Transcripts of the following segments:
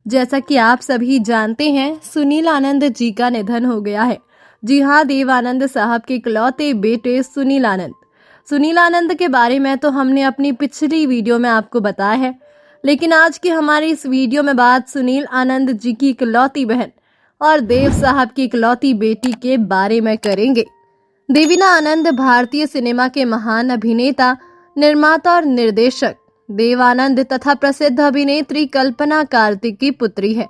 जैसा कि आप सभी जानते हैं, सुनील आनंद जी का निधन हो गया है। जी हाँ, देव आनंद साहब के इकलौते बेटे सुनील आनंद के बारे में तो हमने अपनी पिछली वीडियो में आपको बताया है, लेकिन आज की हमारी इस वीडियो में बात सुनील आनंद जी की इकलौती बहन और देव साहब की इकलौती बेटी के बारे में करेंगे। देवीना आनंद भारतीय सिनेमा के महान अभिनेता, निर्माता और निर्देशक देव आनंद तथा प्रसिद्ध अभिनेत्री कल्पना कार्तिक की पुत्री है।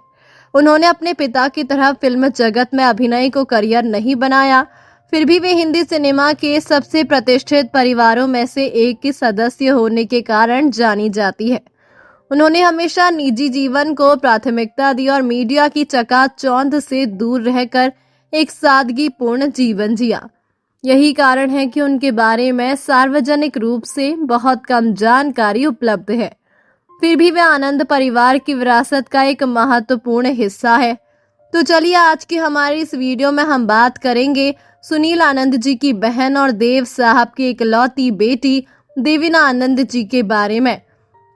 उन्होंने अपने पिता की तरह फिल्म जगत में अभिनय को करियर नहीं बनाया, फिर भी वे हिंदी सिनेमा के सबसे प्रतिष्ठित परिवारों में से एक के सदस्य होने के कारण जानी जाती है। उन्होंने हमेशा निजी जीवन को प्राथमिकता दी और मीडिया की चकाचौंध से दूर रहकर एक सादगीपूर्ण जीवन जिया। यही कारण है कि उनके बारे में सार्वजनिक रूप से बहुत कम जानकारी उपलब्ध है। फिर भी वे आनंद परिवार की विरासत का एक महत्वपूर्ण हिस्सा है। तो चलिए, आज की हमारी इस वीडियो में हम बात करेंगे सुनील आनंद जी की बहन और देव साहब की इकलौती बेटी देवीना आनंद जी के बारे में।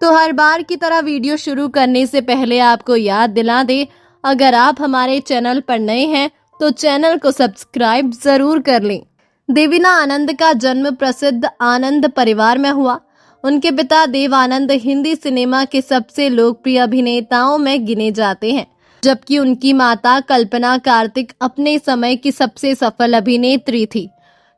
तो हर बार की तरह वीडियो शुरू करने से पहले आपको याद दिला दें, अगर आप हमारे चैनल पर नए हैं तो चैनल को सब्सक्राइब जरूर कर लें। देवीना आनंद का जन्म प्रसिद्ध आनंद परिवार में हुआ। उनके पिता देव आनंद हिंदी सिनेमा के सबसे लोकप्रिय अभिनेताओं में गिने जाते हैं, जबकि उनकी माता कल्पना कार्तिक अपने समय की सबसे सफल अभिनेत्री थी।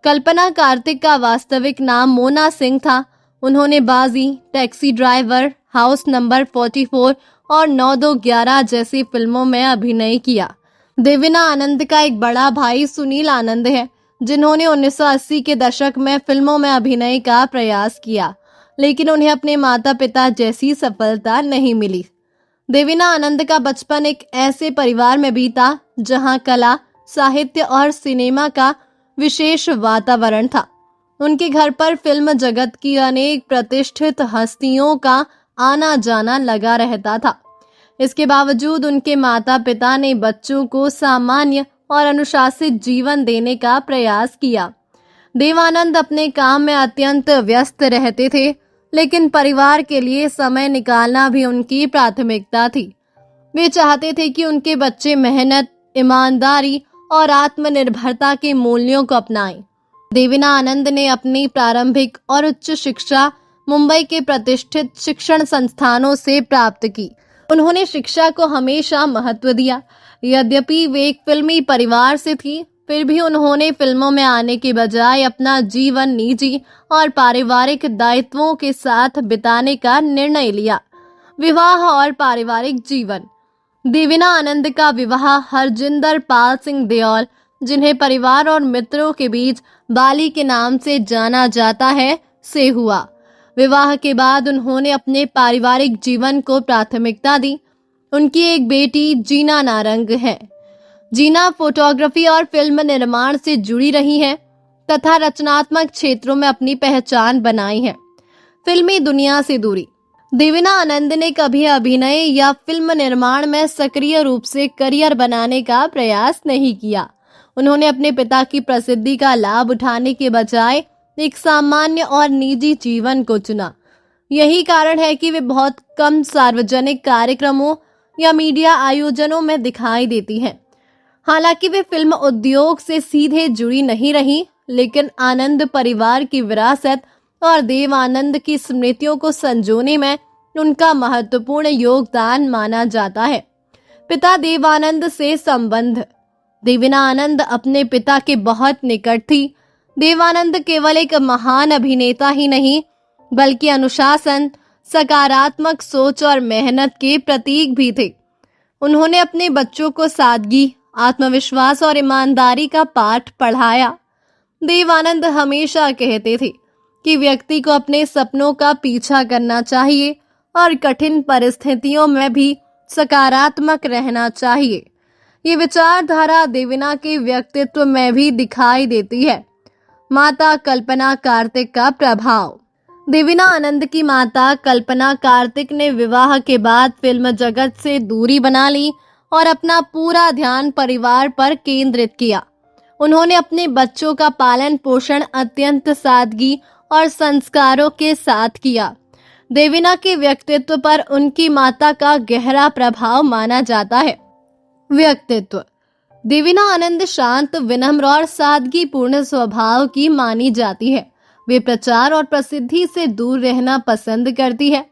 कल्पना कार्तिक का वास्तविक नाम मोना सिंह था। उन्होंने बाजी, टैक्सी ड्राइवर, हाउस नंबर 44 और 9-2-11 जैसी फिल्मों में अभिनय किया। देवीना आनंद का एक बड़ा भाई सुनील आनंद है, जिन्होंने 1980 के दशक में फिल्मों में अभिनय का प्रयास किया, लेकिन उन्हें अपने माता पिता जैसी सफलता नहीं मिली। देवीना आनंद का बचपन एक ऐसे परिवार में बीता जहां कला, साहित्य और सिनेमा का विशेष वातावरण था। उनके घर पर फिल्म जगत की अनेक प्रतिष्ठित हस्तियों का आना जाना लगा रहता था। इसके बावजूद उनके माता पिता ने बच्चों को सामान्य और अनुशासित जीवन देने का प्रयास किया। देव आनंद अपने काम में अत्यंत व्यस्त रहते थे, लेकिन परिवार के लिए समय निकालना भी उनकी प्राथमिकता थी। वे चाहते थे कि उनके बच्चे मेहनत, ईमानदारी और आत्मनिर्भरता के मूल्यों को अपनाएं। देवीना आनंद ने अपनी प्रारंभिक और उच्च शिक्षा मुंबई के प्रतिष्ठित शिक्षण संस्थानों से प्राप्त की। उन्होंने शिक्षा को हमेशा महत्व दिया। यद्यपि वे एक फिल्मी परिवार से थी, फिर भी उन्होंने फिल्मों में आने के बजाय अपना जीवन निजी और पारिवारिक दायित्वों के साथ बिताने का निर्णय लिया। विवाह और पारिवारिक जीवन। देवीना आनंद का विवाह हरजिंदर पाल सिंह देओल, जिन्हें परिवार और मित्रों के बीच बाली के नाम से जाना जाता है, से हुआ। विवाह के बाद उन्होंने अपने पारिवारिक जीवन को प्राथमिकता दी। उनकी एक बेटी जीना नारंग है। जीना फोटोग्राफी और फिल्म निर्माण से जुड़ी रही हैं तथा रचनात्मक क्षेत्रों में अपनी पहचान बनाई है। फिल्मी दुनिया से दूरी। देवीना आनंद ने कभी अभिनय या फिल्म निर्माण में सक्रिय रूप से करियर बनाने का प्रयास नहीं किया। उन्होंने अपने पिता की प्रसिद्धि का लाभ उठाने के बजाय एक सामान्य और निजी जीवन को चुना। यही कारण है कि वे बहुत कम सार्वजनिक कार्यक्रमों या मीडिया आयोजनों में दिखाई देती हैं। हालांकि वे फिल्म उद्योग से सीधे जुड़ी नहीं रही, लेकिन आनंद परिवार की विरासत और देव आनंद की स्मृतियों को संजोने में उनका महत्वपूर्ण योगदान माना जाता है। पिता देव आनंद से संबंध। देवीना आनंद अपने पिता के बहुत निकट थी। देव आनंद केवल एक महान अभिनेता ही नहीं, बल्कि अनुशासन, सकारात्मक सोच और मेहनत के प्रतीक भी थे। उन्होंने अपने बच्चों को सादगी, आत्मविश्वास और ईमानदारी का पाठ पढ़ाया। देव आनंद हमेशा कहते थे कि व्यक्ति को अपने सपनों का पीछा करना चाहिए और कठिन परिस्थितियों में भी सकारात्मक रहना चाहिए। ये विचारधारा देवीना के व्यक्तित्व में भी दिखाई देती है। माता कल्पना कार्तिक का प्रभाव। देवीना आनंद की माता कल्पना कार्तिक ने विवाह के बाद फिल्म जगत से दूरी बना ली और अपना पूरा ध्यान परिवार पर केंद्रित किया। उन्होंने अपने बच्चों का पालन पोषण अत्यंत सादगी और संस्कारों के साथ किया। देवीना के व्यक्तित्व पर उनकी माता का गहरा प्रभाव माना जाता है। व्यक्तित्व: देवीना आनंद शांत, विनम्र और सादगीपूर्ण स्वभाव की मानी जाती है। वे प्रचार और प्रसिद्धि से दूर रहना पसंद करती है।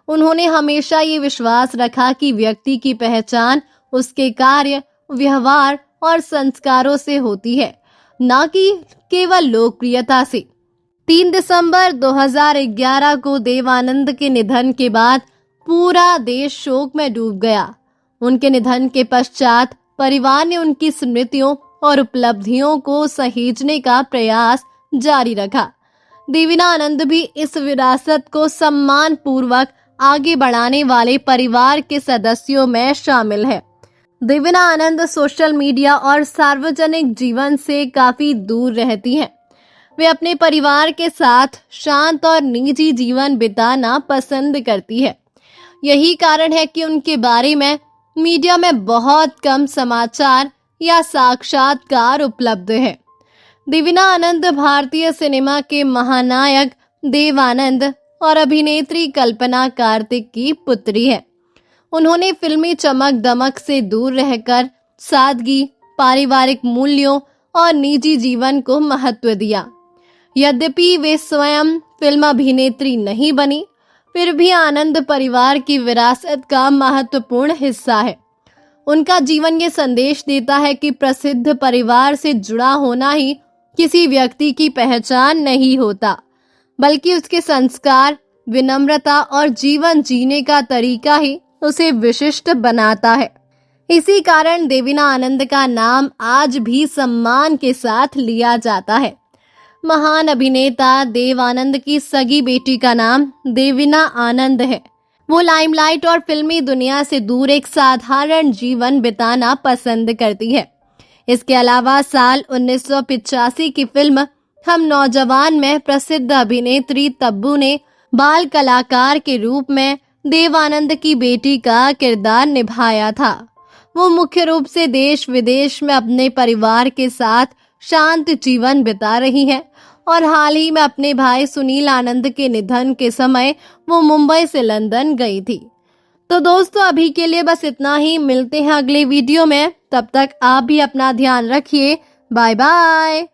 उन्होंने हमेशा ये विश्वास रखा कि व्यक्ति की पहचान उसके कार्य, व्यवहार और संस्कारों से होती है, न कि केवल लोकप्रियता से। 3 दिसंबर 2011 को देव आनंद के निधन के बाद पूरा देश शोक में डूब गया। उनके निधन के पश्चात परिवार ने उनकी स्मृतियों और उपलब्धियों को सहेजने का प्रयास जारी रखा। देवीना आनंद भी इस विरासत को सम्मान पूर्वक आगे बढ़ाने वाले परिवार के सदस्यों में शामिल है। देवीना आनंद सोशल मीडिया और सार्वजनिक जीवन से काफी दूर रहती हैं। वे अपने परिवार के साथ शांत और निजी जीवन बिताना पसंद करती है। यही कारण है कि उनके बारे में मीडिया में बहुत कम समाचार या साक्षात्कार उपलब्ध है। देवीना आनंद भारतीय सिनेमा के महानायक देव आनंद और अभिनेत्री कल्पना कार्तिक की पुत्री है। उन्होंने फिल्मी चमक दमक से दूर रहकर सादगी, पारिवारिक मूल्यों और निजी जीवन को महत्व दिया। यद्यपि वे स्वयं फिल्म अभिनेत्री नहीं बनी, फिर भी आनंद परिवार की विरासत का महत्वपूर्ण हिस्सा है। उनका जीवन ये संदेश देता है कि प्रसिद्ध परिवार से जुड़ा होना ही किसी व्यक्ति की पहचान नहीं होता, बल्कि उसके संस्कार, विनम्रता और जीवन जीने का तरीका ही उसे विशिष्ट बनाता है। इसी कारण देवीना आनंद का नाम आज भी सम्मान के साथ लिया जाता है। महान अभिनेता देव आनंद की सगी बेटी का नाम देवीना आनंद है। वो लाइमलाइट और फिल्मी दुनिया से दूर एक साधारण जीवन बिताना पसंद करती है। इसके अलावा साल 1985 की फिल्म हम नौजवान में प्रसिद्ध अभिनेत्री तब्बू ने बाल कलाकार के रूप में देव आनंद की बेटी का किरदार निभाया था। वो मुख्य रूप से देश विदेश में अपने परिवार के साथ शांत जीवन बिता रही हैं और हाल ही में अपने भाई सुनील आनंद के निधन के समय वो मुंबई से लंदन गई थी। तो दोस्तों, अभी के लिए बस इतना ही। मिलते हैं अगले वीडियो में। तब तक आप भी अपना ध्यान रखिए। Bye bye.